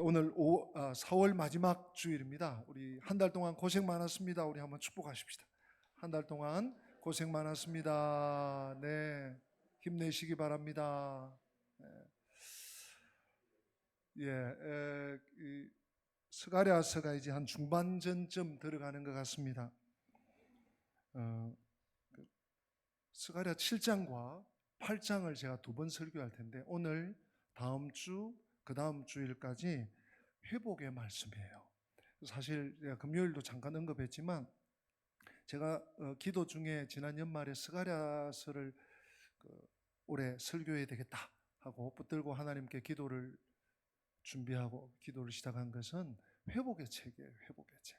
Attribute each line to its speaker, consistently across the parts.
Speaker 1: 오늘 4월 마지막 주일입니다. 우리 한 달 동안 고생 많았습니다. 우리 한번 축복하십시다. 한 달 동안 고생 많았습니다. 네, 힘내시기 바랍니다. 이 스가랴서가 이제 한 중반전쯤 들어가는 것 같습니다. 스가랴 7장과 8장을 제가 두 번 설교할 텐데 오늘 다음 주 그 다음 주일까지 회복의 말씀이에요. 사실 제가 금요일도 잠깐 언급했지만 제가 기도 중에 지난 연말에 스가랴서를 올해 설교해야 되겠다 하고 붙들고 하나님께 기도를 준비하고 기도를 시작한 것은 회복의 책이에요. 회복의 책.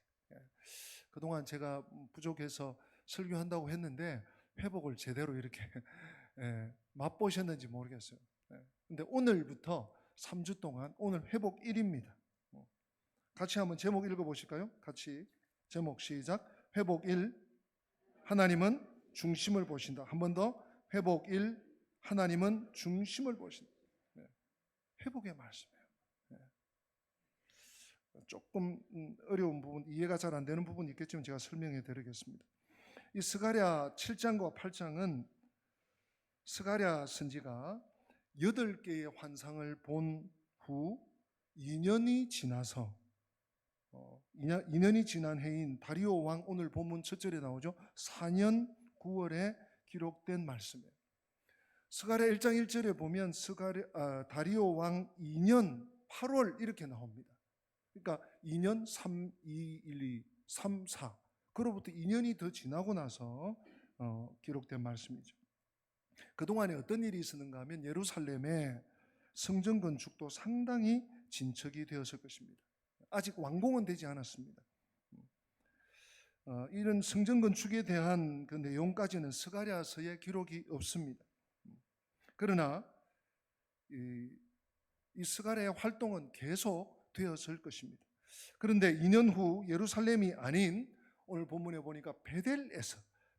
Speaker 1: 그동안 제가 부족해서 설교한다고 했는데 회복을 제대로 이렇게 맛보셨는지 모르겠어요. 근데 오늘부터 3주 동안 오늘 회복 1입니다. 같이 한번 제목 읽어보실까요? 같이 제목 시작. 회복 1. 하나님은 중심을 보신다. 한 번 더. 회복 1. 하나님은 중심을 보신다. 회복의 말씀이에요. 조금 어려운 부분, 이해가 잘 안 되는 부분이 있겠지만 제가 설명해 드리겠습니다. 이 스가랴 7장과 8장은 스가랴 선지가 8개의 환상을 본 후 2년이 지나서 2년이 지난 해인 다리오 왕, 오늘 본문 첫 절에 나오죠. 4년 9월에 기록된 말씀이에요. 스가랴 1장 1절에 보면 다리오 왕 2년 8월 이렇게 나옵니다. 그러니까 2년 3, 2, 1, 2, 3, 4 그로부터 2년이 더 지나고 나서 기록된 말씀이죠. 그동안에 어떤 일이 있었는가 하면 예루살렘의 성전 건축도 상당히 진척이 되었을 것입니다. 아직 완공은 되지 않았습니다. 이런 성전 건축에 대한 그 내용까지는 스가랴서에 기록이 없습니다. 그러나 이 스가랴의 활동은 계속 되었을 것입니다. 그런데 2년 후 예루살렘이 아닌 오늘 본문에 보니까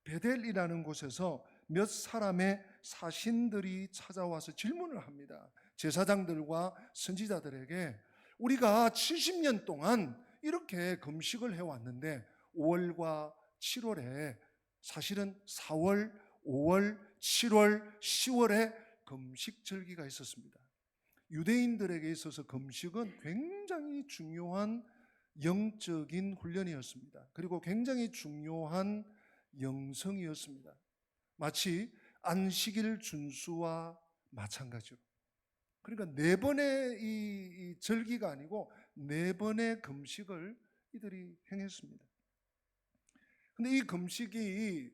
Speaker 1: 베델이라는 곳에서 몇 사람의 사신들이 찾아와서 질문을 합니다. 제사장들과 선지자들에게 우리가 70년 동안 이렇게 금식을 해왔는데 5월과 7월에 사실은 4월, 5월, 7월, 10월에 금식 절기가 있었습니다. 유대인들에게 있어서 금식은 굉장히 중요한 영적인 훈련이었습니다. 그리고 굉장히 중요한 영성이었습니다. 마치 안식일 준수와 마찬가지로. 그러니까 4번의 이 절기가 아니고 4번의 금식을 이들이 행했습니다. 근데 이 금식이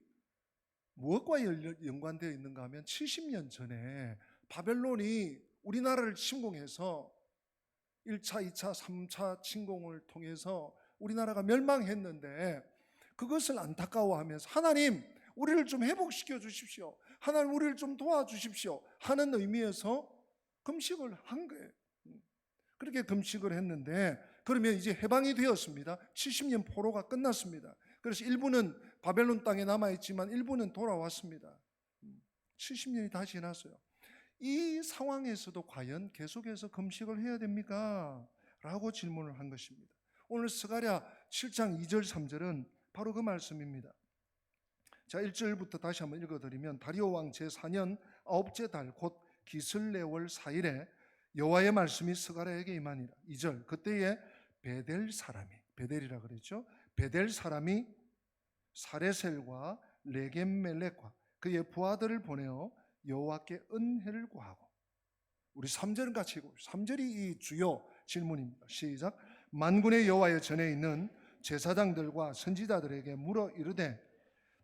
Speaker 1: 무엇과 연관되어 있는가 하면 70년 전에 바벨론이 우리나라를 침공해서 1차, 2차, 3차 침공을 통해서 우리나라가 멸망했는데 그것을 안타까워하면서 하나님 우리를 좀 회복시켜 주십시오. 하나님 우리를 좀 도와주십시오 하는 의미에서 금식을 한 거예요. 그렇게 금식을 했는데 그러면 이제 해방이 되었습니다. 70년 포로가 끝났습니다. 그래서 일부는 바벨론 땅에 남아있지만 일부는 돌아왔습니다. 70년이 다 지났어요. 이 상황에서도 과연 계속해서 금식을 해야 됩니까? 라고 질문을 한 것입니다. 오늘 스가랴 7장 2절 3절은 바로 그 말씀입니다. 자, 1절부터 다시 한번 읽어드리면 다리오 왕 제4년 9째 달 곧 기슬레월 4일에 여호와의 말씀이 스가랴에게 임하니라. 2절 그때에 베델 사람이, 베델이라 그랬죠. 베델 사람이 사레셀과 레겜멜렉과 그의 부하들을 보내어 여호와께 은혜를 구하고, 우리 3절은 같이 읽고 3절이 이 주요 질문입니다. 시작. 만군의 여호와의 전에 있는 제사장들과 선지자들에게 물어 이르되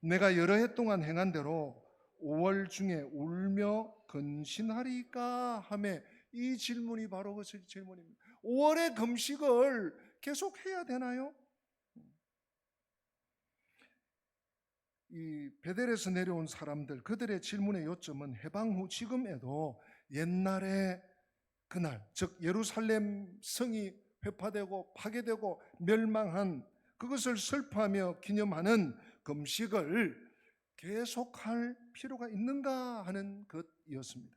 Speaker 1: 내가 여러 해 동안 행한 대로 5월 중에 울며 근신하리까 하며, 이 질문이 바로 그 질문입니다. 5월의 금식을 계속 해야 되나요? 이 베델에서 내려온 사람들, 그들의 질문의 요점은 해방 후 지금에도 옛날에 그날, 즉 예루살렘 성이 회파되고 파괴되고 멸망한 그것을 슬퍼하며 기념하는 금식을 계속할 필요가 있는가 하는 것이었습니다.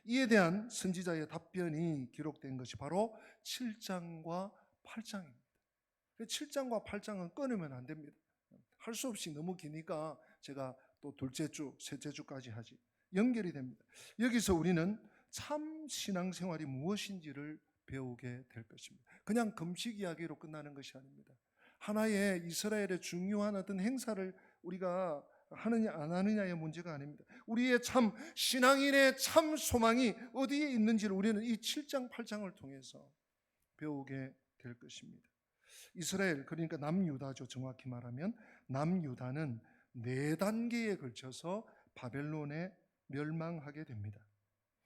Speaker 1: 이에 대한 선지자의 답변이 기록된 것이 바로 7장과 8장입니다. 7장과 8장은 끊으면 안 됩니다. 할 수 없이 너무 기니까 제가 또 둘째 주, 셋째 주까지 하지. 연결이 됩니다. 여기서 우리는 참 신앙생활이 무엇인지를 배우게 될 것입니다. 그냥 금식 이야기로 끝나는 것이 아닙니다. 하나의 이스라엘의 중요한 어떤 행사를 우리가 하느냐 안 하느냐의 문제가 아닙니다. 우리의 참 신앙인의 참 소망이 어디에 있는지를 우리는 이 7장 8장을 통해서 배우게 될 것입니다. 이스라엘, 그러니까 남유다죠. 정확히 말하면 남유다는 4단계에 걸쳐서 바벨론에 멸망하게 됩니다.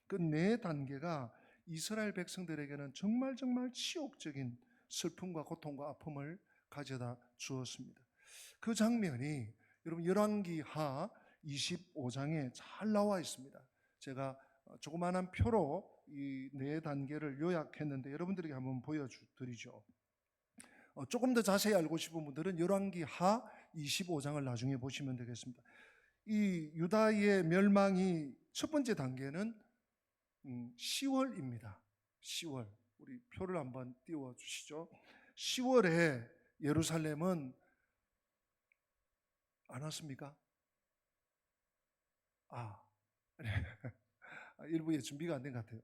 Speaker 1: 그 4단계가 이스라엘 백성들에게는 정말 치욕적인 슬픔과 고통과 아픔을 가져다 주었습니다. 그 장면이 여러분 열왕기하 25장에 잘 나와 있습니다. 제가 조그마한 표로 이 4단계를 요약했는데 여러분들에게 한번 보여드리죠. 조금 더 자세히 알고 싶은 분들은 열왕기하 25장을 나중에 보시면 되겠습니다. 이 유다의 멸망이 첫 번째 단계는 10월입니다. 10월. 우리 표를 한번 띄워 주시죠. 10월에 예루살렘은 안 왔습니까? 네. 일부에 준비가 안 된 것 같아요.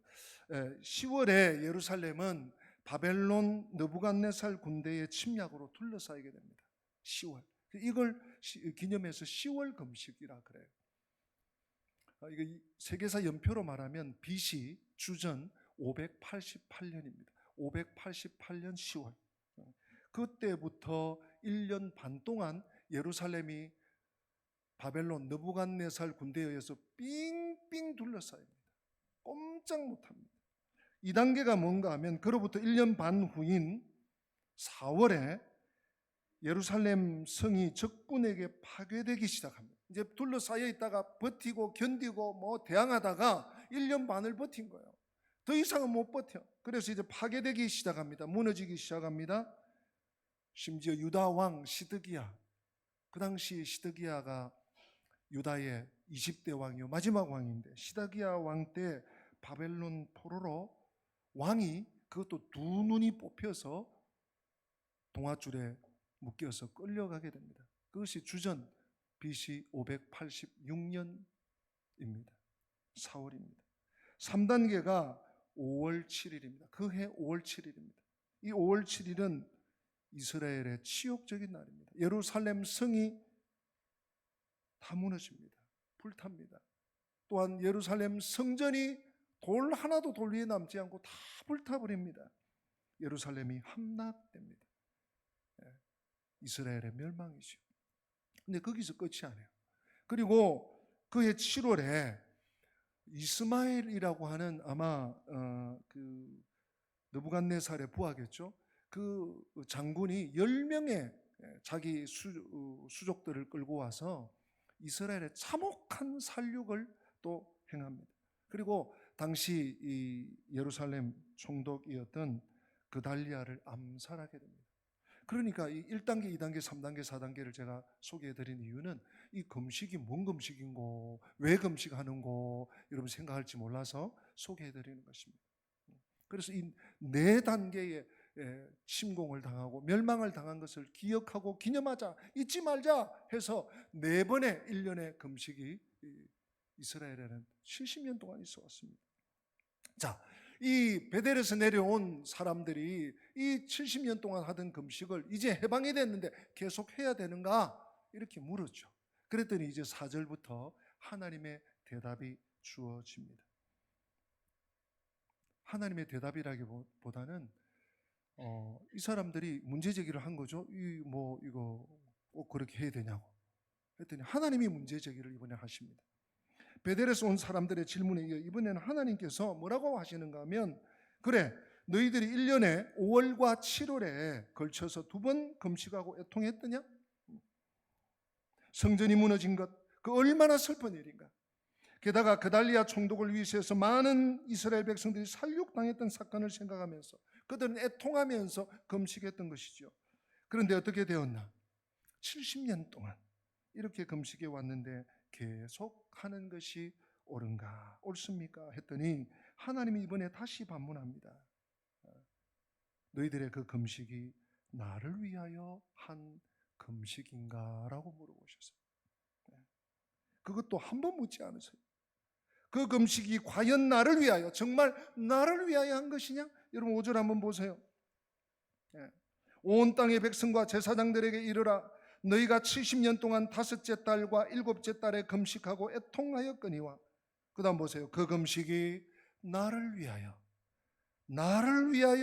Speaker 1: 10월에 예루살렘은 바벨론 느부갓네살 군대의 침략으로 둘러싸이게 됩니다. 10월. 이걸 기념해서 10월 금식이라 그래요. 이거 세계사 연표로 말하면 BC 주전 588년입니다. 588년 10월. 그때부터 1년 반 동안 예루살렘이 바벨론 느부갓네살 군대에 의해서 삥삥 둘러싸입니다. 꼼짝 못합니다. 2단계가 뭔가 하면 그로부터 1년 반 후인 4월에 예루살렘 성이 적군에게 파괴되기 시작합니다. 이제 둘러싸여 있다가 버티고 견디고 뭐 대항하다가 1년 반을 버틴 거예요. 더 이상은 못 버텨. 그래서 이제 파괴되기 시작합니다. 무너지기 시작합니다. 심지어 유다 왕 시드기야, 그 당시 시드기야가 유다의 20대 왕이요 마지막 왕인데, 시드기야 왕 때 바벨론 포로로 왕이 그것도 두 눈이 뽑혀서 동아줄에 묶여서 끌려가게 됩니다. 그것이 주전 BC 586년입니다. 4월입니다. 3단계가 5월 7일입니다. 그 해 5월 7일입니다. 이 5월 7일은 이스라엘의 치욕적인 날입니다. 예루살렘 성이 다 무너집니다. 불탑니다. 또한 예루살렘 성전이 돌 하나도 돌 위에 남지 않고 다 불타버립니다. 예루살렘이 함락됩니다. 이스라엘의 멸망이죠. 근데 거기서 끝이 아니에요. 그리고 그해 7월에 이스마엘이라고 하는 아마 그 느부갓네살의 부하겠죠. 그 장군이 10명의 자기 수족들을 끌고 와서 이스라엘의 참혹한 살육을 또 행합니다. 그리고 당시 이 예루살렘 총독이었던 그달리아를 암살하게 됩니다. 그러니까 이 1단계, 2단계, 3단계, 4단계를 제가 소개해드린 이유는 이 금식이 뭔 금식인고, 왜 금식하는고 여러분 생각할지 몰라서 소개해드리는 것입니다. 그래서 이 4단계의 침공을 당하고 멸망을 당한 것을 기억하고 기념하자, 잊지 말자 해서 4번의 1년의 금식이 이스라엘에는 70년 동안 있어 왔습니다. 자, 이 베델에서 내려온 사람들이 이 70년 동안 하던 금식을 이제 해방이 됐는데 계속 해야 되는가? 이렇게 물었죠. 그랬더니 이제 4절부터 하나님의 대답이 주어집니다. 하나님의 대답이라기보다는 이 사람들이 문제 제기를 한 거죠. 이거 꼭 그렇게 해야 되냐고. 했더니 하나님이 문제 제기를 이번에 하십니다. 베델에서 온 사람들의 질문에 이어 이번에는 하나님께서 뭐라고 하시는가 하면, 그래, 너희들이 1년에 5월과 7월에 걸쳐서 2번 금식하고 애통했더냐? 성전이 무너진 것, 그 얼마나 슬픈 일인가. 게다가 그달리아 총독을 위시해서 많은 이스라엘 백성들이 살육당했던 사건을 생각하면서 그들은 애통하면서 금식했던 것이죠. 그런데 어떻게 되었나? 70년 동안 이렇게 금식해 왔는데 계속 하는 것이 옳은가? 옳습니까? 했더니 하나님이 이번에 다시 반문합니다. 너희들의 그 금식이 나를 위하여 한 금식인가? 라고 물어보셨어요. 그것도 한 번 묻지 않으세요. 그 금식이 과연 나를 위하여, 정말 나를 위하여 한 것이냐? 여러분 5절 한번 보세요. 온 땅의 백성과 제사장들에게 이르라. 너희가 70년 동안 다섯째 달과 일곱째 달에 금식하고 애통하였거니와, 그 다음 보세요. 그 금식이 나를 위하여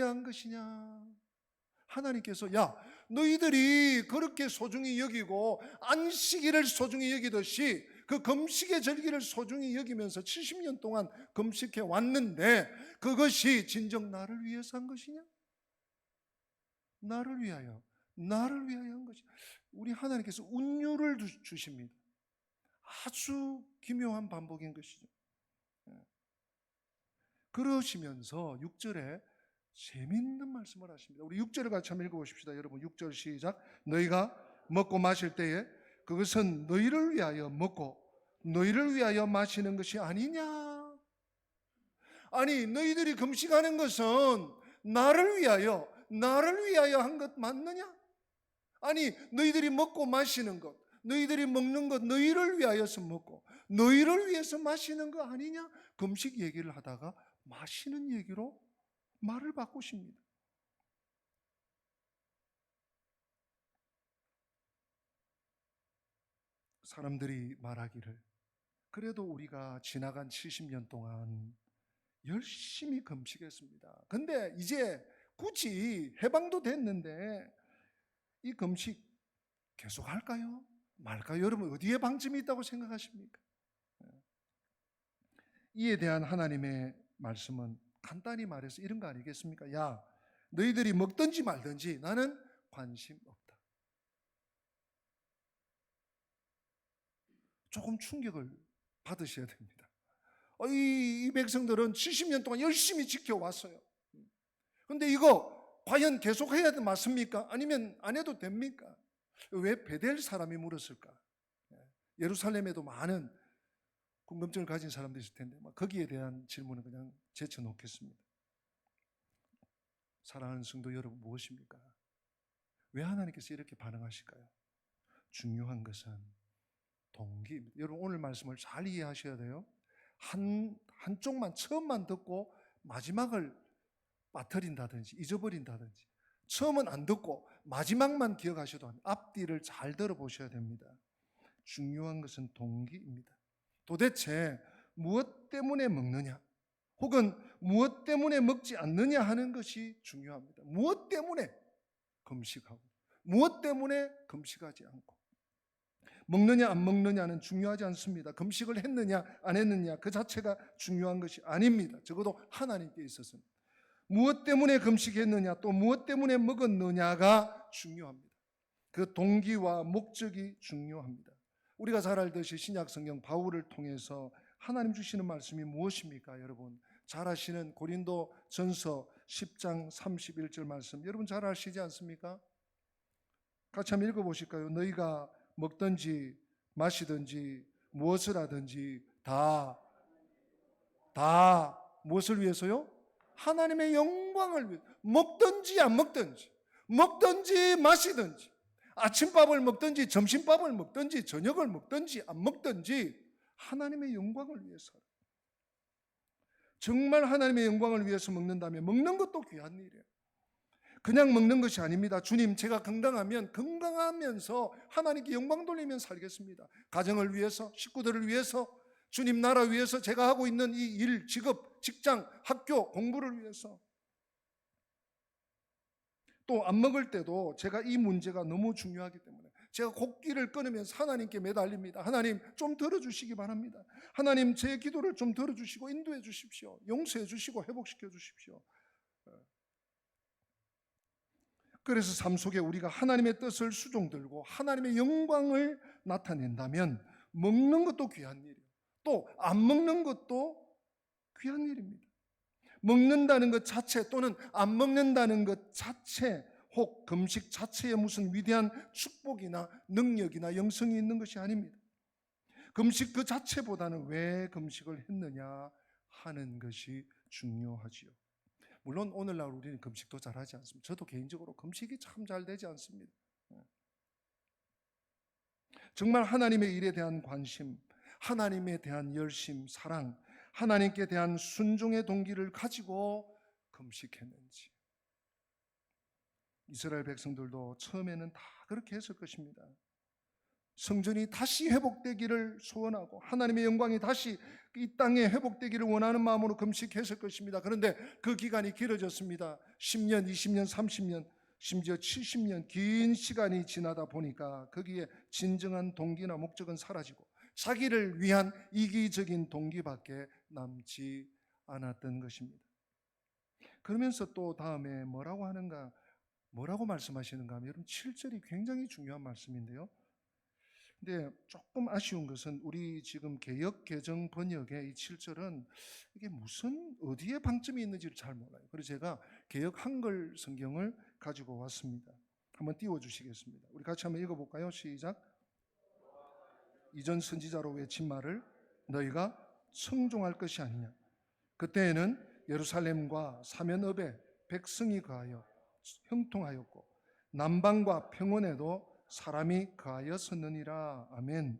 Speaker 1: 한 것이냐? 하나님께서 야, 너희들이 그렇게 소중히 여기고 안식일을 소중히 여기듯이 그 금식의 절기를 소중히 여기면서 70년 동안 금식해 왔는데 그것이 진정 나를 위해서 한 것이냐? 나를 위하여 한 것이. 우리 하나님께서 운율을 주십니다. 아주 기묘한 반복인 것이죠. 그러시면서 6절에 재밌는 말씀을 하십니다. 우리 6절을 같이 한번 읽어보십시다. 여러분 6절 시작. 너희가 먹고 마실 때에 그것은 너희를 위하여 먹고 너희를 위하여 마시는 것이 아니냐? 아니, 너희들이 금식하는 것은 나를 위하여 한 것 맞느냐? 아니, 너희들이 먹고 마시는 것, 너희들이 먹는 것 너희를 위하여서 먹고 너희를 위해서 마시는 거 아니냐? 금식 얘기를 하다가 마시는 얘기로 말을 바꾸십니다. 사람들이 말하기를 그래도 우리가 지나간 70년 동안 열심히 금식했습니다. 근데 이제 굳이 해방도 됐는데 이 금식 계속 할까요? 말까요? 여러분 어디에 방점이 있다고 생각하십니까? 이에 대한 하나님의 말씀은 간단히 말해서 이런 거 아니겠습니까? 야, 너희들이 먹든지 말든지 나는 관심 없다. 조금 충격을 받으셔야 됩니다. 이 백성들은 70년 동안 열심히 지켜왔어요. 그런데 이거 과연 계속해야 맞습니까? 아니면 안 해도 됩니까? 왜 베델 사람이 물었을까? 예루살렘에도 많은 궁금증을 가진 사람들이 있을 텐데 거기에 대한 질문은 그냥 제쳐놓겠습니다. 사랑하는 성도 여러분, 무엇입니까? 왜 하나님께서 이렇게 반응하실까요? 중요한 것은 동기입니다. 여러분 오늘 말씀을 잘 이해하셔야 돼요. 한쪽만 처음만 듣고 마지막을 빠뜨린다든지 잊어버린다든지, 처음은 안 듣고 마지막만 기억하셔도 합니다. 앞뒤를 잘 들어보셔야 됩니다. 중요한 것은 동기입니다. 도대체 무엇 때문에 먹느냐, 혹은 무엇 때문에 먹지 않느냐 하는 것이 중요합니다. 무엇 때문에 금식하고 무엇 때문에 금식하지 않고, 먹느냐 안 먹느냐는 중요하지 않습니다. 금식을 했느냐 안 했느냐 그 자체가 중요한 것이 아닙니다. 적어도 하나님께 있어서는 무엇 때문에 금식했느냐 또 무엇 때문에 먹었느냐가 중요합니다. 그 동기와 목적이 중요합니다. 우리가 잘 알듯이 신약 성경 바울을 통해서 하나님 주시는 말씀이 무엇입니까? 여러분 잘 아시는 고린도 전서 10장 31절 말씀, 여러분 잘 아시지 않습니까? 같이 한번 읽어보실까요? 너희가 먹든지 마시든지 무엇을 하든지 다 무엇을 위해서요? 하나님의 영광을 위해서. 먹든지 안 먹든지, 먹든지 마시든지, 아침밥을 먹든지 점심밥을 먹든지 저녁을 먹든지 안 먹든지 하나님의 영광을 위해서. 정말 하나님의 영광을 위해서 먹는다면 먹는 것도 귀한 일이에요. 그냥 먹는 것이 아닙니다. 주님, 제가 건강하면 건강하면서 하나님께 영광 돌리며 살겠습니다. 가정을 위해서, 식구들을 위해서, 주님 나라 위해서, 제가 하고 있는 이 일, 직업, 직장, 학교, 공부를 위해서. 또 안 먹을 때도 제가 이 문제가 너무 중요하기 때문에 제가 곡기를 끊으면서 하나님께 매달립니다. 하나님 좀 들어주시기 바랍니다. 하나님 제 기도를 좀 들어주시고 인도해 주십시오. 용서해 주시고 회복시켜 주십시오. 그래서 삶 속에 우리가 하나님의 뜻을 수종들고 하나님의 영광을 나타낸다면 먹는 것도 귀한 일이에요. 또 안 먹는 것도 귀한 일입니다. 먹는다는 것 자체 또는 안 먹는다는 것 자체, 혹 금식 자체에 무슨 위대한 축복이나 능력이나 영성이 있는 것이 아닙니다. 금식 그 자체보다는 왜 금식을 했느냐 하는 것이 중요하지요. 물론 오늘날 우리는 금식도 잘하지 않습니다. 저도 개인적으로 금식이 참 잘 되지 않습니다. 정말 하나님의 일에 대한 관심, 하나님에 대한 열심, 사랑, 하나님께 대한 순종의 동기를 가지고 금식했는지. 이스라엘 백성들도 처음에는 다 그렇게 했을 것입니다. 성전이 다시 회복되기를 소원하고 하나님의 영광이 다시 이 땅에 회복되기를 원하는 마음으로 금식했을 것입니다. 그런데 그 기간이 길어졌습니다. 10년, 20년, 30년, 심지어 70년 긴 시간이 지나다 보니까 거기에 진정한 동기나 목적은 사라지고 자기를 위한 이기적인 동기밖에 남지 않았던 것입니다. 그러면서 또 다음에 뭐라고 하는가, 뭐라고 말씀하시는가 하면 여러분 7절이 굉장히 중요한 말씀인데요. 근데 조금 아쉬운 것은 우리 지금 개역 개정 번역의 이 7절은 이게 무슨 어디에 방점이 있는지를 잘 몰라요. 그래서 제가 개역 한글 성경을 가지고 왔습니다. 한번 띄워주시겠습니다. 우리 같이 한번 읽어볼까요? 시작. 이전 선지자로 외친 말을 너희가 청종할 것이 아니냐. 그때에는 예루살렘과 사면읍에 백성이 거하여 형통하였고 남방과 평원에도 사람이 거하였었느니라. 아멘.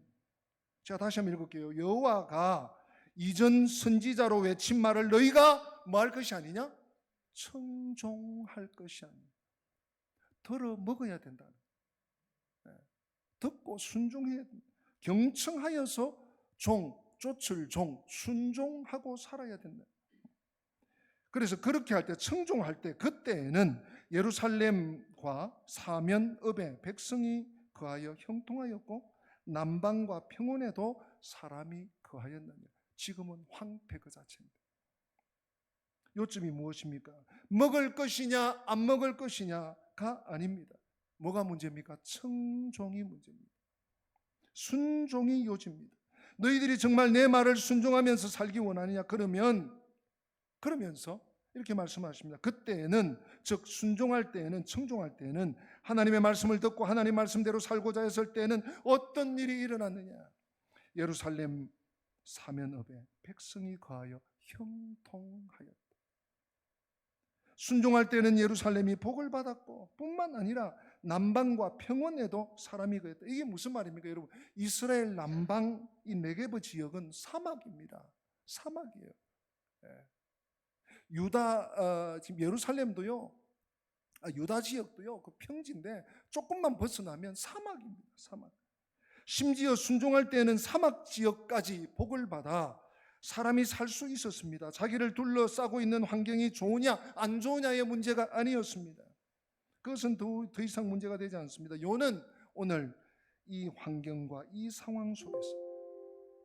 Speaker 1: 제가 다시 한번 읽을게요. 여호와가 이전 선지자로 외친 말을 너희가 뭐 할 것이 아니냐? 청종할 것이 아니냐. 들어 먹어야 된다. 듣고 순종해야 된다. 경청하여서 쫓을 종, 순종하고 살아야 된다. 그래서 그렇게 할 때, 청종할 때, 그때에는 예루살렘과 사면읍에 백성이 거하여 형통하였고 남방과 평원에도 사람이 거하였느냐. 지금은 황폐 그 자체입니다. 요점이 무엇입니까? 먹을 것이냐 안 먹을 것이냐가 아닙니다. 뭐가 문제입니까? 청종이 문제입니다. 순종이 요지입니다. 너희들이 정말 내 말을 순종하면서 살기 원하느냐? 그러면서 이렇게 말씀하십니다. 그때에는, 즉 순종할 때에는, 청종할 때에는, 하나님의 말씀을 듣고 하나님 말씀대로 살고자 했을 때에는 어떤 일이 일어났느냐? 예루살렘 사면읍에 백성이 거하여 형통하였다. 순종할 때는 예루살렘이 복을 받았고 뿐만 아니라 남방과 평원에도 사람이 거했다. 이게 무슨 말입니까, 여러분? 이스라엘 남방 이 네게브 지역은 사막입니다. 사막이에요. 지금 예루살렘도요, 유다 지역도요, 그 평지인데 조금만 벗어나면 사막입니다. 사막. 심지어 순종할 때는 사막 지역까지 복을 받아 사람이 살 수 있었습니다. 자기를 둘러싸고 있는 환경이 좋으냐 안 좋으냐의 문제가 아니었습니다. 그것은 더 이상 문제가 되지 않습니다. 요는 오늘 이 환경과 이 상황 속에서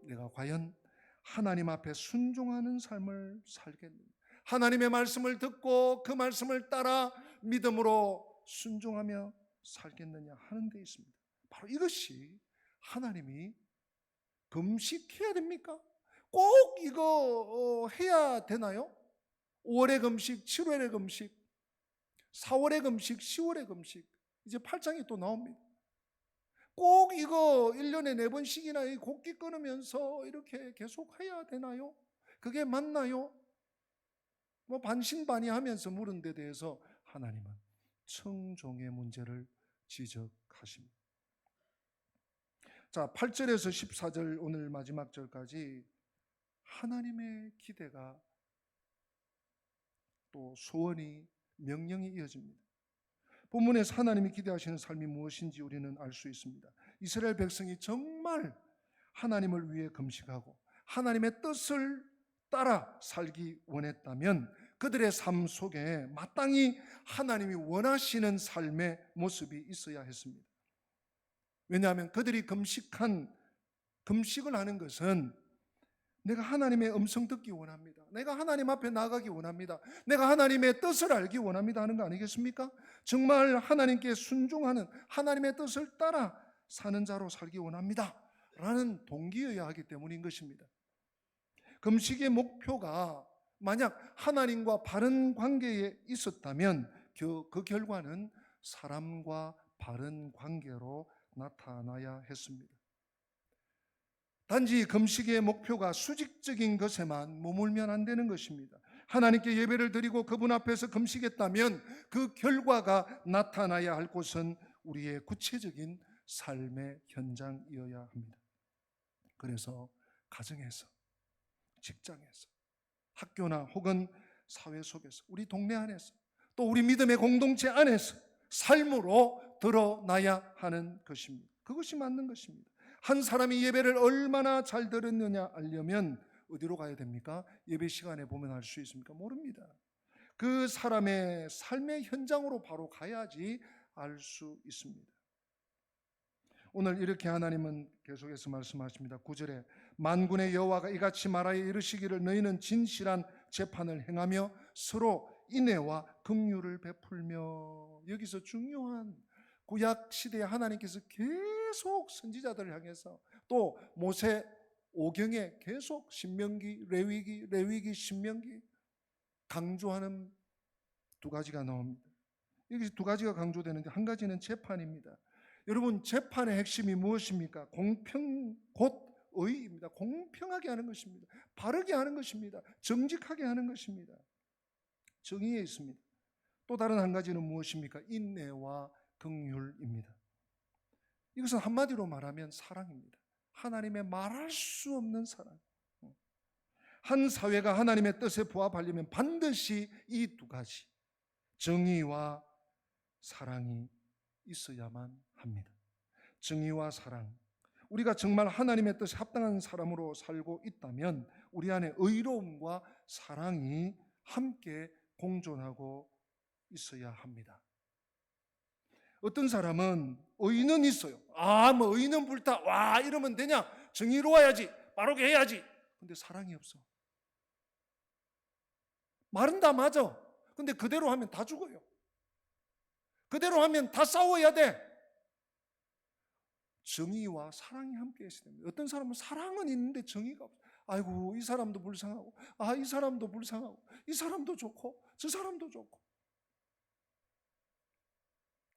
Speaker 1: 내가 과연 하나님 앞에 순종하는 삶을 살겠는가, 하나님의 말씀을 듣고 그 말씀을 따라 믿음으로 순종하며 살겠느냐 하는 데 있습니다. 바로 이것이 하나님이 금식해야 됩니까? 꼭 이거 해야 되나요? 5월의 금식, 7월의 금식, 4월의 금식, 10월의 금식, 이제 8장이 또 나옵니다. 꼭 이거 1년에 4번씩이나 이 곡기 끊으면서 이렇게 계속 해야 되나요? 그게 맞나요? 뭐 반신반의하면서 물은 데 대해서 하나님은 청종의 문제를 지적하십니다. 자, 8절에서 14절 오늘 마지막 절까지 하나님의 기대가 또 소원이, 명령이 이어집니다. 본문에서 하나님이 기대하시는 삶이 무엇인지 우리는 알 수 있습니다. 이스라엘 백성이 정말 하나님을 위해 금식하고 하나님의 뜻을 따라 살기 원했다면 그들의 삶 속에 마땅히 하나님이 원하시는 삶의 모습이 있어야 했습니다. 왜냐하면 그들이 금식을 하는 것은 내가 하나님의 음성 듣기 원합니다. 내가 하나님 앞에 나가기 원합니다. 내가 하나님의 뜻을 알기 원합니다 하는 거 아니겠습니까? 정말 하나님께 순종하는, 하나님의 뜻을 따라 사는 자로 살기 원합니다 라는 동기여야 하기 때문인 것입니다. 금식의 목표가 만약 하나님과 바른 관계에 있었다면 그 결과는 사람과 바른 관계로 나타나야 했습니다. 단지 금식의 목표가 수직적인 것에만 머물면 안 되는 것입니다. 하나님께 예배를 드리고 그분 앞에서 금식했다면 그 결과가 나타나야 할 곳은 우리의 구체적인 삶의 현장이어야 합니다. 그래서 가정에서, 직장에서, 학교나 혹은 사회 속에서, 우리 동네 안에서, 또 우리 믿음의 공동체 안에서 삶으로 드러나야 하는 것입니다. 그것이 맞는 것입니다. 한 사람이 예배를 얼마나 잘 들었느냐 알려면 어디로 가야 됩니까? 예배 시간에 보면 알 수 있습니까? 모릅니다. 그 사람의 삶의 현장으로 바로 가야지 알 수 있습니다. 오늘 이렇게 하나님은 계속해서 말씀하십니다. 9절에 만군의 여호와가 이같이 말하여 이르시기를 너희는 진실한 재판을 행하며 서로 인애와 긍휼을 베풀며. 여기서 중요한 구약 시대에 하나님께서 계속 선지자들을 향해서 또 모세 오경에 계속 신명기, 레위기, 신명기 강조하는 두 가지가 나옵니다. 여기 두 가지가 강조되는데 한 가지는 재판입니다. 여러분, 재판의 핵심이 무엇입니까? 공평 곧 의입니다. 공평하게 하는 것입니다. 바르게 하는 것입니다. 정직하게 하는 것입니다. 정의에 있습니다. 또 다른 한 가지는 무엇입니까? 인내와 긍휼입니다. 이것은 한마디로 말하면 사랑입니다. 하나님의 말할 수 없는 사랑. 한 사회가 하나님의 뜻에 부합하려면 반드시 이 두 가지, 정의와 사랑이 있어야만 합니다. 정의와 사랑. 우리가 정말 하나님의 뜻에 합당한 사람으로 살고 있다면 우리 안에 의로움과 사랑이 함께 공존하고 있어야 합니다. 어떤 사람은 의는 있어요. 뭐 의는 불타. 와, 이러면 되냐? 정의로워야지. 바르게 해야지. 근데 사랑이 없어. 말은 다 맞아. 근데 그대로 하면 다 죽어요. 그대로 하면 다 싸워야 돼. 정의와 사랑이 함께 있어야 됩니다. 어떤 사람은 사랑은 있는데 정의가 없어. 아이고, 이 사람도 불쌍하고, 이 사람도 불쌍하고, 이 사람도 좋고, 저 사람도 좋고.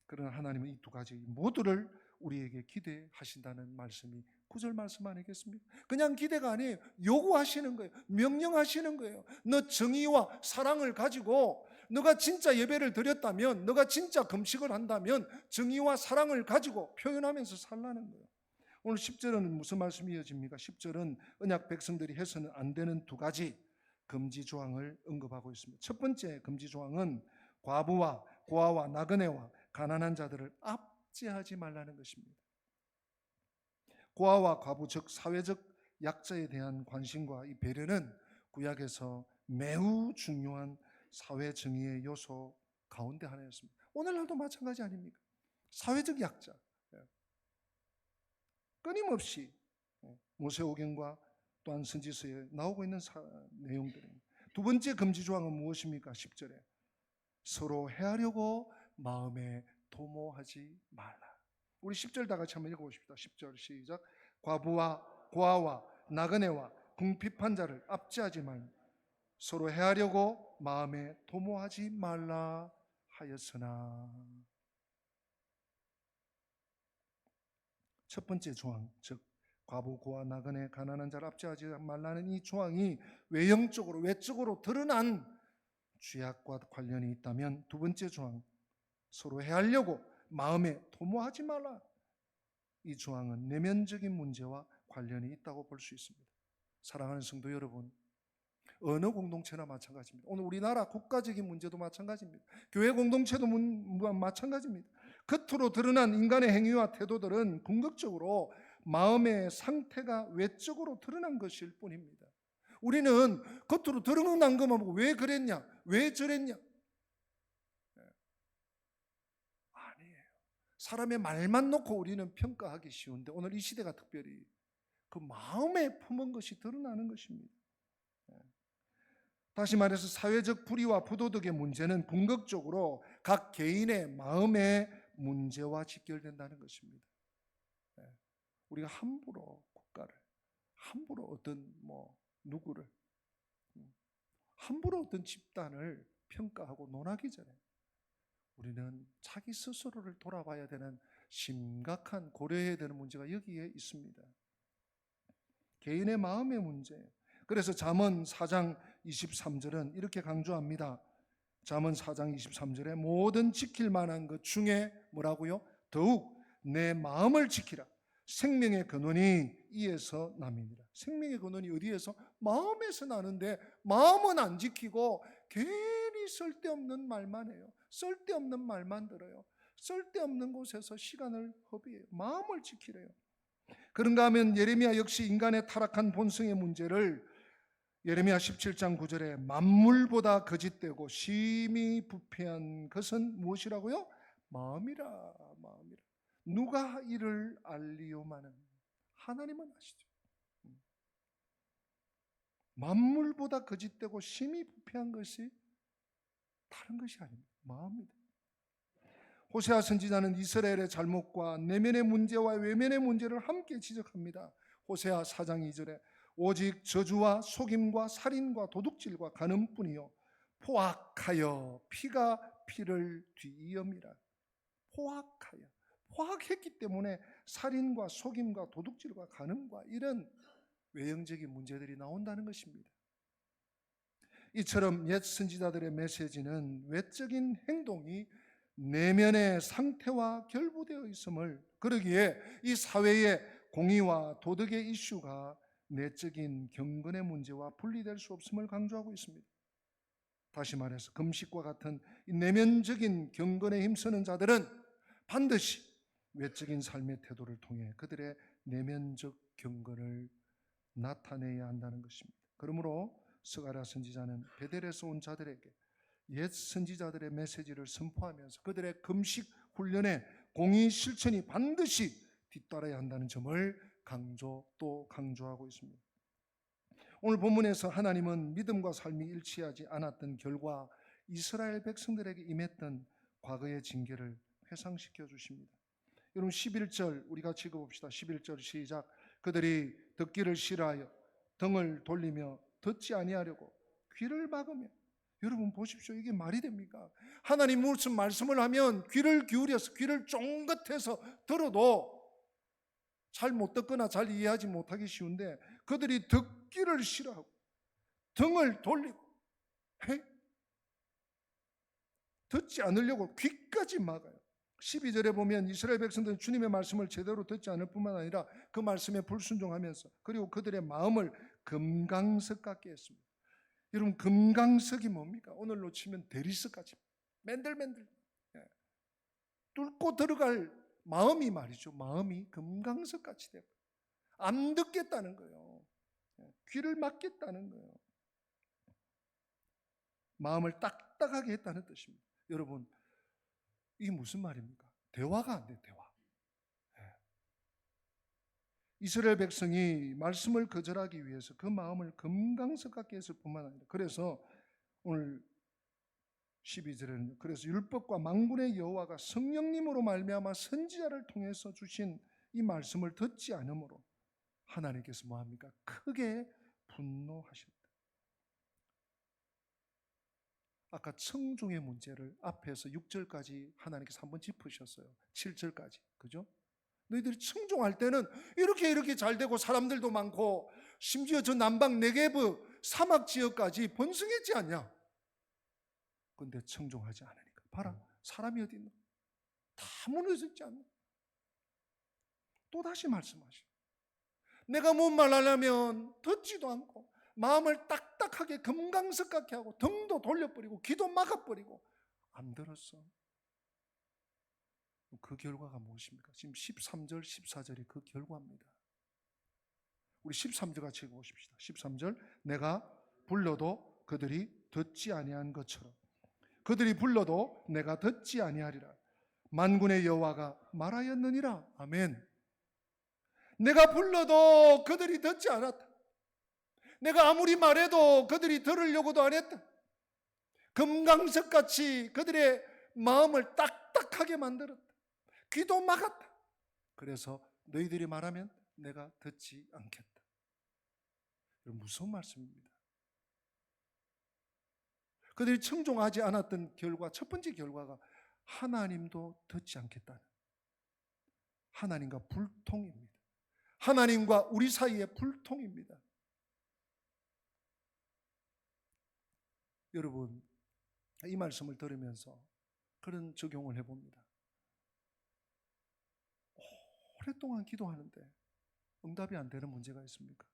Speaker 1: 그러나 하나님은 이 두 가지 모두를 우리에게 기대하신다는 말씀이 9절 말씀 아니겠습니까? 그냥 기대가 아니에요. 요구하시는 거예요. 명령하시는 거예요. 너 정의와 사랑을 가지고 너가 진짜 예배를 드렸다면, 너가 진짜 금식을 한다면 정의와 사랑을 가지고 표현하면서 살라는 거예요. 오늘 10절은 무슨 말씀이 이어집니까? 10절은 언약 백성들이 해서는 안 되는 두 가지 금지 조항을 언급하고 있습니다. 첫 번째 금지 조항은 과부와 고아와 나그네와 가난한 자들을 압제하지 말라는 것입니다. 고아와 과부, 즉 사회적 약자에 대한 관심과 이 배려는 구약에서 매우 중요한 사회 정의의 요소 가운데 하나였습니다. 오늘날도 마찬가지 아닙니까? 사회적 약자, 끊임없이 모세오경과 또한 선지서에 나오고 있는 내용들입니다. 두 번째 금지 조항은 무엇입니까? 10절에 서로 해하려고 마음에 도모하지 말라. 우리 10절 다 같이 한번 읽어보십시다. 10절 시작. 과부와 고아와 나그네와 궁핍한 자를 압제하지 말라. 서로 해하려고 마음에 도모하지 말라 하였으나. 첫 번째 조항, 즉 과부, 고아, 나그네, 가난한 자를 압제하지 말라는 이 조항이 외형적으로, 외적으로 드러난 죄악과 관련이 있다면, 두 번째 조항, 서로 해하려고 마음에 도모하지 말라, 이 조항은 내면적인 문제와 관련이 있다고 볼 수 있습니다. 사랑하는 성도 여러분, 어느 공동체나 마찬가지입니다. 오늘 우리나라 국가적인 문제도 마찬가지입니다. 교회 공동체도 마찬가지입니다. 겉으로 드러난 인간의 행위와 태도들은 궁극적으로 마음의 상태가 외적으로 드러난 것일 뿐입니다. 우리는 겉으로 드러난 것만 보고 왜 그랬냐, 왜 저랬냐, 아니에요. 사람의 말만 놓고 우리는 평가하기 쉬운데 오늘 이 시대가 특별히 그 마음에 품은 것이 드러나는 것입니다. 다시 말해서 사회적 불의와 부도덕의 문제는 궁극적으로 각 개인의 마음의 문제와 직결된다는 것입니다. 우리가 함부로 국가를, 함부로 어떤 누구를, 함부로 어떤 집단을 평가하고 논하기 전에 우리는 자기 스스로를 돌아봐야 되는 심각한 고려해야 되는 문제가 여기에 있습니다. 개인의 마음의 문제예요. 그래서 잠언 4장 23절은 이렇게 강조합니다. 잠언 4장 23절에 모든 지킬 만한 것 중에 뭐라고요? 더욱 내 마음을 지키라. 생명의 근원이 이에서 남이니라. 생명의 근원이 어디에서? 마음에서 나는데 마음은 안 지키고 괜히 쓸데없는 말만 해요. 쓸데없는 말만 들어요. 쓸데없는 곳에서 시간을 허비해요. 마음을 지키래요. 그런가 하면 예레미야 역시 인간의 타락한 본성의 문제를 예레미야 17장 9절에 만물보다 거짓되고 심히 부패한 것은 무엇이라고요? 마음이라. 누가 이를 알리오마는 하나님은 아시죠. 만물보다 거짓되고 심히 부패한 것이 다른 것이 아닙니다. 마음입니다. 호세아 선지자는 이스라엘의 잘못과 내면의 문제와 외면의 문제를 함께 지적합니다. 호세아 4장 2절에 오직 저주와 속임과 살인과 도둑질과 간음뿐이요 포악하여 피가 피를 뒤이음이라. 포악했기 때문에 살인과 속임과 도둑질과 간음과 이런 외형적인 문제들이 나온다는 것입니다. 이처럼 옛 선지자들의 메시지는 외적인 행동이 내면의 상태와 결부되어 있음을, 그러기에 이 사회의 공의와 도덕의 이슈가 내적인 경건의 문제와 분리될 수 없음을 강조하고 있습니다. 다시 말해서 금식과 같은 내면적인 경건에 힘쓰는 자들은 반드시 외적인 삶의 태도를 통해 그들의 내면적 경건을 나타내야 한다는 것입니다. 그러므로 스가랴 선지자는 베델에서 온 자들에게 옛 선지자들의 메시지를 선포하면서 그들의 금식 훈련에 공의 실천이 반드시 뒤따라야 한다는 점을 강조하고 있습니다. 오늘 본문에서 하나님은 믿음과 삶이 일치하지 않았던 결과 이스라엘 백성들에게 임했던 과거의 징계를 회상시켜 주십니다. 여러분 11절 우리 같이 읽어봅시다. 11절 시작. 그들이 듣기를 싫어하여 등을 돌리며 듣지 아니하려고 귀를 막으며. 여러분 보십시오. 이게 말이 됩니까? 하나님 무슨 말씀을 하면 귀를 기울여서 귀를 쫑긋해서 들어도 잘 못 듣거나 잘 이해하지 못하기 쉬운데 그들이 듣기를 싫어하고 등을 돌리고 듣지 않으려고 귀까지 막아요. 12절에 보면 이스라엘 백성들은 주님의 말씀을 제대로 듣지 않을 뿐만 아니라 그 말씀에 불순종하면서 그리고 그들의 마음을 금강석 같게 했습니다. 여러분 금강석이 뭡니까? 오늘로 치면 대리석까지 맨들맨들 뚫고 들어갈 마음이 말이죠. 마음이 금강석같이 되고 안 듣겠다는 거예요. 귀를 막겠다는 거예요. 마음을 딱딱하게 했다는 뜻입니다. 여러분 이게 무슨 말입니까? 대화가 안 돼요. 대화. 이스라엘 백성이 말씀을 거절하기 위해서 그 마음을 금강석 같게 했을 뿐만 아니라 그래서 오늘 12절에는 그래서 율법과 만군의 여호와가 성령님으로 말미암아 선지자를 통해서 주신 이 말씀을 듣지 않으므로 하나님께서 뭐합니까? 크게 분노하셨다. 아까 청중의 문제를 앞에서 6절까지 하나님께서 한번 짚으셨어요. 7절까지. 그죠? 너희들이 청중할 때는 이렇게 잘 되고 사람들도 많고 심지어 저 남방 네게브 사막 지역까지 번성했지 않냐? 근데 청중하지 않으니까 봐라 사람이 어디 있나? 다 무너졌지 않나? 또다시 말씀하시오. 내가 뭔 말 하려면 듣지도 않고 마음을 딱딱하게 금강석 같게 하고 등도 돌려버리고 귀도 막아버리고 안 들었어. 그 결과가 무엇입니까? 지금 13절 14절이 그 결과입니다. 우리 13절 같이 읽어보십시다. 13절 내가 불러도 그들이 듣지 아니한 것처럼 그들이 불러도 내가 듣지 아니하리라. 만군의 여호와가 말하였느니라. 아멘. 내가 불러도 그들이 듣지 않았다. 내가 아무리 말해도 그들이 들으려고도 안 했다. 금강석같이 그들의 마음을 딱딱하게 만들었다. 귀도 막았다. 그래서 너희들이 말하면 내가 듣지 않겠다. 무서운 말씀입니다. 그들이 청종하지 않았던 결과, 첫 번째 결과가 하나님도 듣지 않겠다는 하나님과 불통입니다. 하나님과 우리 사이의 불통입니다. 여러분, 이 말씀을 들으면서 그런 적용을 해봅니다. 오랫동안 기도하는데 응답이 안 되는 문제가 있습니까?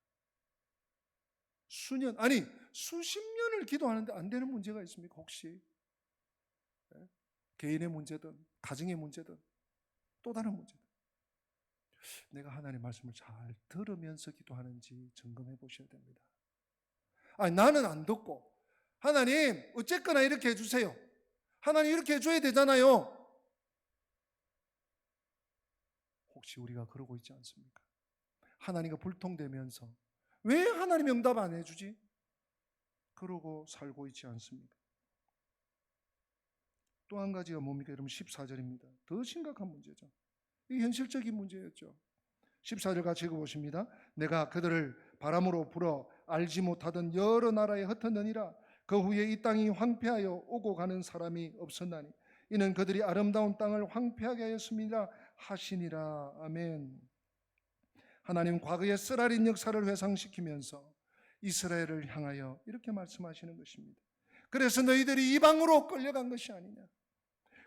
Speaker 1: 수년, 아니 수십 년을 기도하는데 안 되는 문제가 있습니까? 혹시 개인의 문제든 가정의 문제든 또 다른 문제든 내가 하나님 말씀을 잘 들으면서 기도하는지 점검해 보셔야 됩니다. 아니 나는 안 듣고 하나님 어쨌거나 이렇게 해주세요. 하나님 이렇게 해줘야 되잖아요. 혹시 우리가 그러고 있지 않습니까? 하나님과 불통되면서 왜 하나님이 응답 안 해주지? 그러고 살고 있지 않습니까? 또 한 가지가 뭡니까? 여러분 14절입니다. 더 심각한 문제죠. 이 현실적인 문제였죠. 14절 같이 읽어보십니다. 내가 그들을 바람으로 불어 알지 못하던 여러 나라에 흩었느니라. 그 후에 이 땅이 황폐하여 오고 가는 사람이 없었나니 이는 그들이 아름다운 땅을 황폐하게 하였습니다 하시니라. 아멘. 하나님 과거의 쓰라린 역사를 회상시키면서 이스라엘을 향하여 이렇게 말씀하시는 것입니다. 그래서 너희들이 이방으로 끌려간 것이 아니냐.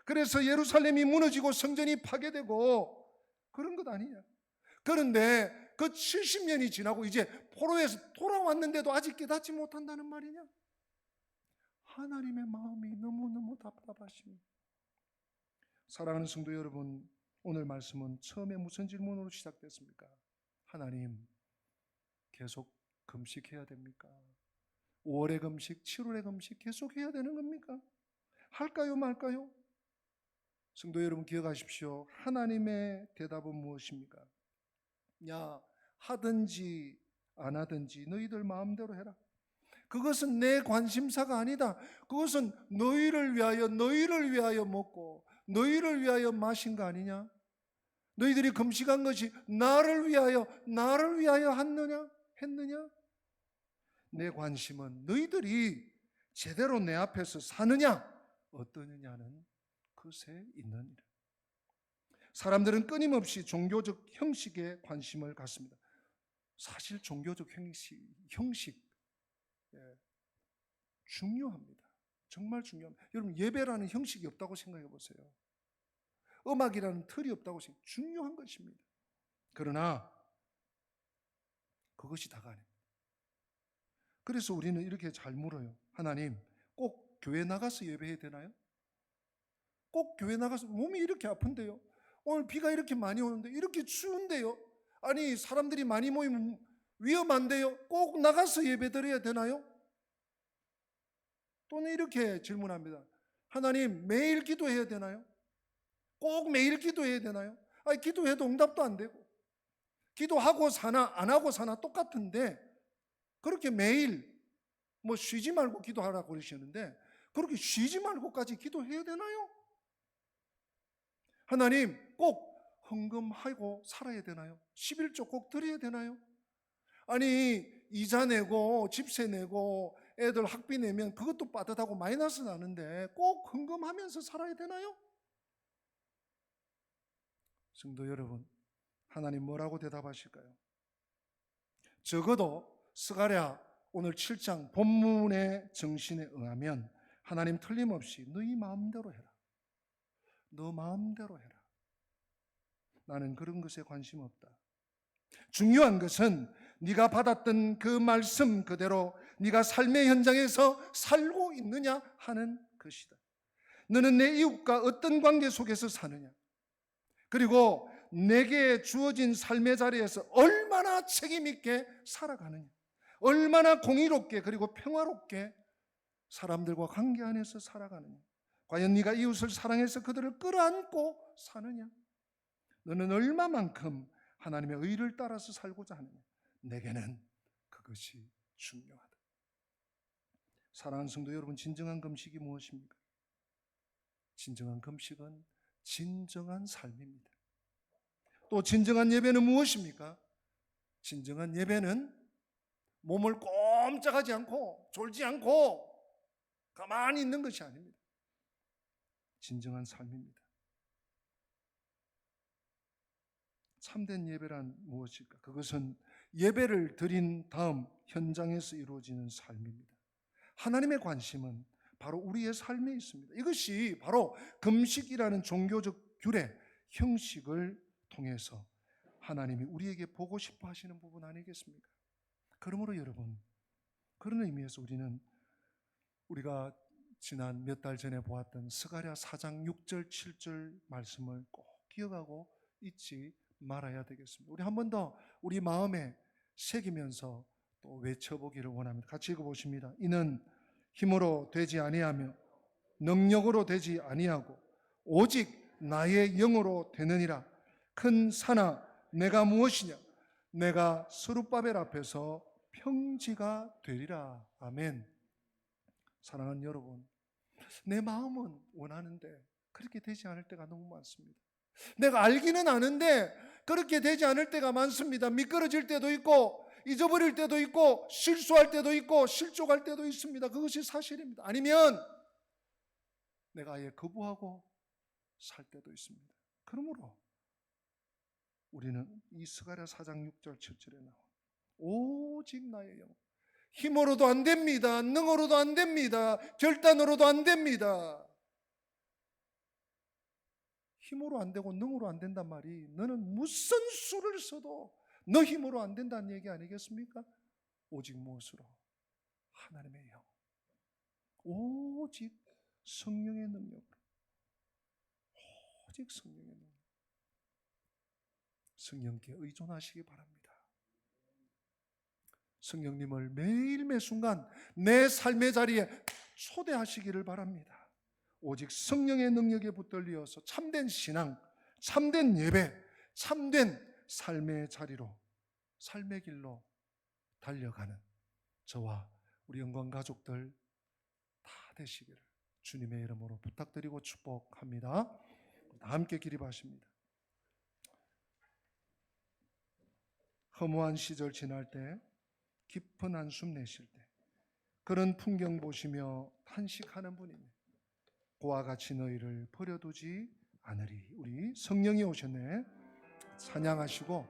Speaker 1: 그래서 예루살렘이 무너지고 성전이 파괴되고 그런 것 아니냐. 그런데 그 70년이 지나고 이제 포로에서 돌아왔는데도 아직 깨닫지 못한다는 말이냐. 하나님의 마음이 너무너무 답답하십니다. 사랑하는 성도 여러분, 오늘 말씀은 처음에 무슨 질문으로 시작됐습니까? 하나님, 계속 금식해야 됩니까? 5월의 금식, 7월의 금식 계속 해야 되는 겁니까? 할까요 말까요? 성도 여러분 기억하십시오. 하나님의 대답은 무엇입니까? 야, 하든지 안 하든지 너희들 마음대로 해라. 그것은 내 관심사가 아니다. 그것은 너희를 위하여 먹고 너희를 위하여 마신 거 아니냐? 너희들이 금식한 것이 나를 위하여 했느냐? 내 관심은 너희들이 제대로 내 앞에서 사느냐 어떠느냐는 그것에 있느니라. 사람들은 끊임없이 종교적 형식에 관심을 갖습니다. 사실 종교적 형식 중요합니다. 정말 중요합니다. 여러분 예배라는 형식이 없다고 생각해 보세요. 음악이라는 틀이 없다고 생각해 중요한 것입니다. 그러나 그것이 다가 아닙니다. 그래서 우리는 이렇게 잘 물어요. 하나님 꼭 교회 나가서 예배해야 되나요? 꼭 교회 나가서 몸이 이렇게 아픈데요. 오늘 비가 이렇게 많이 오는데 이렇게 추운데요. 아니 사람들이 많이 모이면 위험한데요. 꼭 나가서 예배 드려야 되나요? 또는 이렇게 질문합니다. 하나님 매일 기도해야 되나요? 꼭 매일 기도해야 되나요? 아니 기도해도 응답도 안 되고 기도하고 사나 안 하고 사나 똑같은데 그렇게 매일 뭐 쉬지 말고 기도하라고 그러시는데 그렇게 쉬지 말고까지 기도해야 되나요? 하나님 꼭 헌금하고 살아야 되나요? 11조 꼭 드려야 되나요? 아니 이자 내고 집세 내고 애들 학비 내면 그것도 빠듯하고 마이너스 나는데 꼭 헌금하면서 살아야 되나요? 성도 여러분, 하나님 뭐라고 대답하실까요? 적어도 스가랴 오늘 7장 본문의 정신에 의하면 하나님 틀림없이 너희 마음대로 해라. 너 마음대로 해라. 나는 그런 것에 관심 없다. 중요한 것은 네가 받았던 그 말씀 그대로 네가 삶의 현장에서 살고 있느냐 하는 것이다. 너는 내 이웃과 어떤 관계 속에서 사느냐, 그리고 내게 주어진 삶의 자리에서 얼마나 책임 있게 살아가느냐, 얼마나 공의롭게 그리고 평화롭게 사람들과 관계 안에서 살아가느냐, 과연 네가 이웃을 사랑해서 그들을 끌어안고 사느냐, 너는 얼마만큼 하나님의 의를 따라서 살고자 하느냐, 내게는 그것이 중요하다. 사랑하는 성도 여러분, 진정한 금식이 무엇입니까? 진정한 금식은 진정한 삶입니다. 또 진정한 예배는 무엇입니까? 진정한 예배는 몸을 꼼짝하지 않고 졸지 않고 가만히 있는 것이 아닙니다. 진정한 삶입니다. 참된 예배란 무엇일까? 그것은 예배를 드린 다음 현장에서 이루어지는 삶입니다. 하나님의 관심은 바로 우리의 삶에 있습니다. 이것이 바로 금식이라는 종교적 규례, 형식을 통해서 하나님이 우리에게 보고 싶어 하시는 부분 아니겠습니까? 그러므로 여러분, 그런 의미에서 우리가 지난 몇 달 전에 보았던 스가랴 4장 6절 7절 말씀을 꼭 기억하고 잊지 말아야 되겠습니다. 우리 한 번 더 우리 마음에 새기면서 또 외쳐보기를 원합니다. 같이 읽어보십니다. 이는 힘으로 되지 아니하며 능력으로 되지 아니하고 오직 나의 영으로 되느니라. 큰 산아 내가 무엇이냐? 내가 스룹바벨 앞에서 평지가 되리라. 아멘. 사랑하는 여러분, 내 마음은 원하는데 그렇게 되지 않을 때가 너무 많습니다. 내가 알기는 아는데 그렇게 되지 않을 때가 많습니다. 미끄러질 때도 있고 잊어버릴 때도 있고 실수할 때도 있고 실족할 때도 있습니다. 그것이 사실입니다. 아니면 내가 아예 거부하고 살 때도 있습니다. 그러므로 우리는 이 스가랴 4장 6절 7절에 나와 오직 나의 영, 힘으로도 안 됩니다. 능으로도 안 됩니다. 결단으로도 안 됩니다. 힘으로 안 되고 능으로 안 된단 말이 너는 무슨 수를 써도 너 힘으로 안 된다는 얘기 아니겠습니까? 오직 무엇으로? 하나님의 영, 오직 성령의 능력으로, 오직 성령의 능력. 성령께 의존하시기 바랍니다. 성령님을 매일 매순간 내 삶의 자리에 초대하시기를 바랍니다. 오직 성령의 능력에 붙들려서 참된 신앙, 참된 예배, 참된 삶의 자리로, 삶의 길로 달려가는 저와 우리 영광 가족들 다 되시기를 주님의 이름으로 부탁드리고 축복합니다. 함께 기립하십니다. 허무한 시절 지날 때, 깊은 한숨 내쉴 때 그런 풍경 보시며 탄식하는 분입니다. 그와 같이 너희를 버려두지 않으리. 우리 성령이 오셨네. 찬양하시고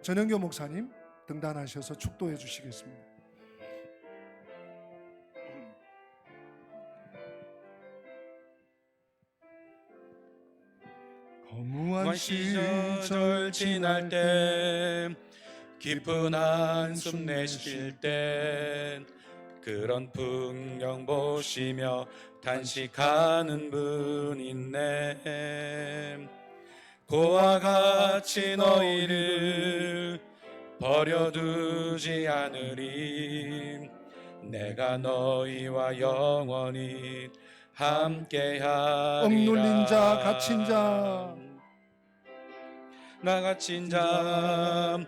Speaker 1: 전영교 목사님 등단하셔서 축도해 주시겠습니다. 허무한 시절 지날 때,
Speaker 2: 깊은 한숨 내쉴 땐 그런 풍경 보시며 탄식하는 분 있네. 그와 같이 너희를 버려두지 않으리. 내가 너희와 영원히 함께하리라.
Speaker 1: 억눌린 자, 갇힌 자,
Speaker 2: 나 갇힌 자,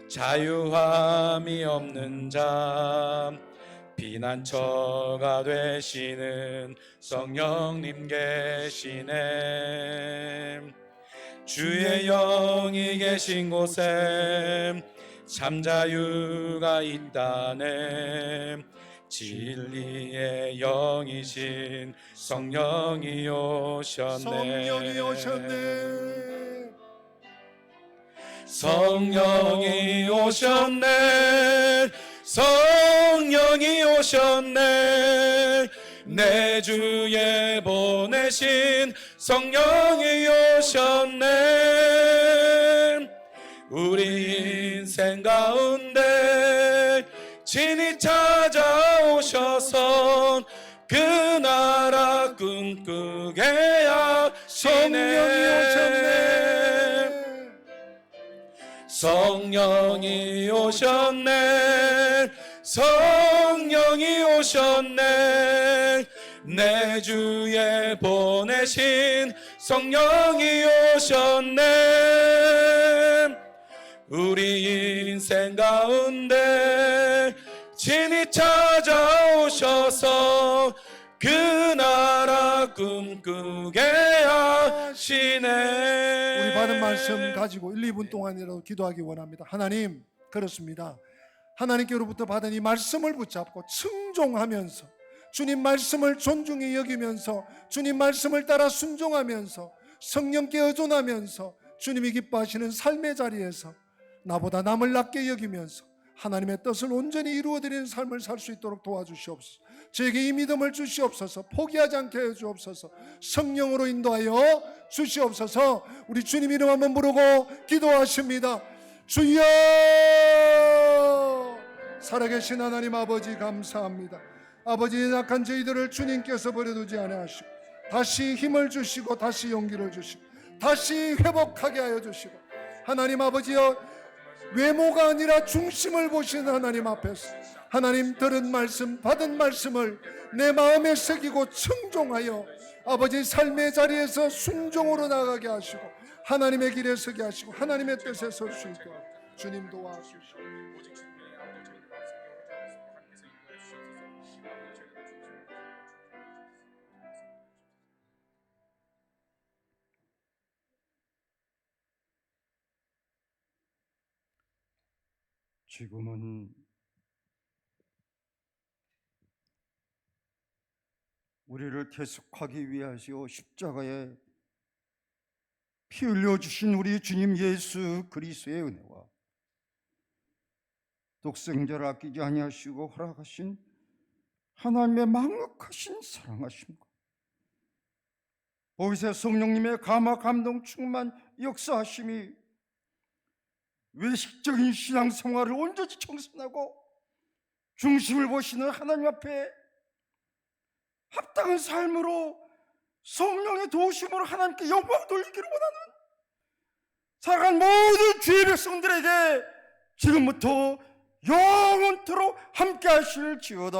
Speaker 2: 자유함이 없는 자, 피난처가 되시는 성령님 계시네. 주의 영이 계신 곳에 참 자유가 있다네. 진리의 영이신 성령이 오셨네.
Speaker 1: 성령이 오셨네.
Speaker 2: 성령이 오셨네. 성령이 오셨네. 내 주에 보내신 성령이 오셨네. 우리 인생 가운데 친히 찾아오셔서 그 나라 꿈꾸게 하시네. 성령이 오셨네. 성령이 오셨네. 내 주에 보내신 성령이 오셨네. 우리 인생 가운데 친히 찾아오셔서 그 나라 꿈꾸게 하시네.
Speaker 1: 우리 받은 말씀 가지고 1, 2분 동안이라도 기도하기 원합니다. 하나님, 그렇습니다. 하나님께로부터 받은 이 말씀을 붙잡고 충종하면서 주님 말씀을 존중히 여기면서 주님 말씀을 따라 순종하면서 성령께 의존하면서 주님이 기뻐하시는 삶의 자리에서 나보다 남을 낮게 여기면서 하나님의 뜻을 온전히 이루어드리는 삶을 살 수 있도록 도와주시옵소서. 저에게 이 믿음을 주시옵소서. 포기하지 않게 해주옵소서. 성령으로 인도하여 주시옵소서. 우리 주님 이름 한번 부르고 기도하십니다. 주여! 살아계신 하나님 아버지 감사합니다. 아버지, 약한 저희들을 주님께서 버려두지 아니하시고 다시 힘을 주시고 다시 용기를 주시고 다시 회복하게 하여 주시고, 하나님 아버지여, 외모가 아니라 중심을 보시는 하나님 앞에서 하나님 들은 말씀, 받은 말씀을 내 마음에 새기고 청종하여 아버지 삶의 자리에서 순종으로 나가게 하시고 하나님의 길에 서게 하시고 하나님의 뜻에 설 수 있도록 주님 도와주시고,
Speaker 3: 지금은 우리를 계속하기 위하여 십자가에 피 흘려주신 우리 주님 예수 그리스도의 은혜와 독생자를 아끼지 아니하시고 허락하신 하나님의 망극하신 사랑하심과 보이세 성령님의 감화 감동 충만 역사하심이 외식적인 신앙생활을 온전히 청산하고 중심을 보시는 하나님 앞에 합당한 삶으로 성령의 도우심으로 하나님께 영광 돌리기를 원하는 살아간 모든 주의 백성들에게 지금부터 영원토록 함께 하실지어다.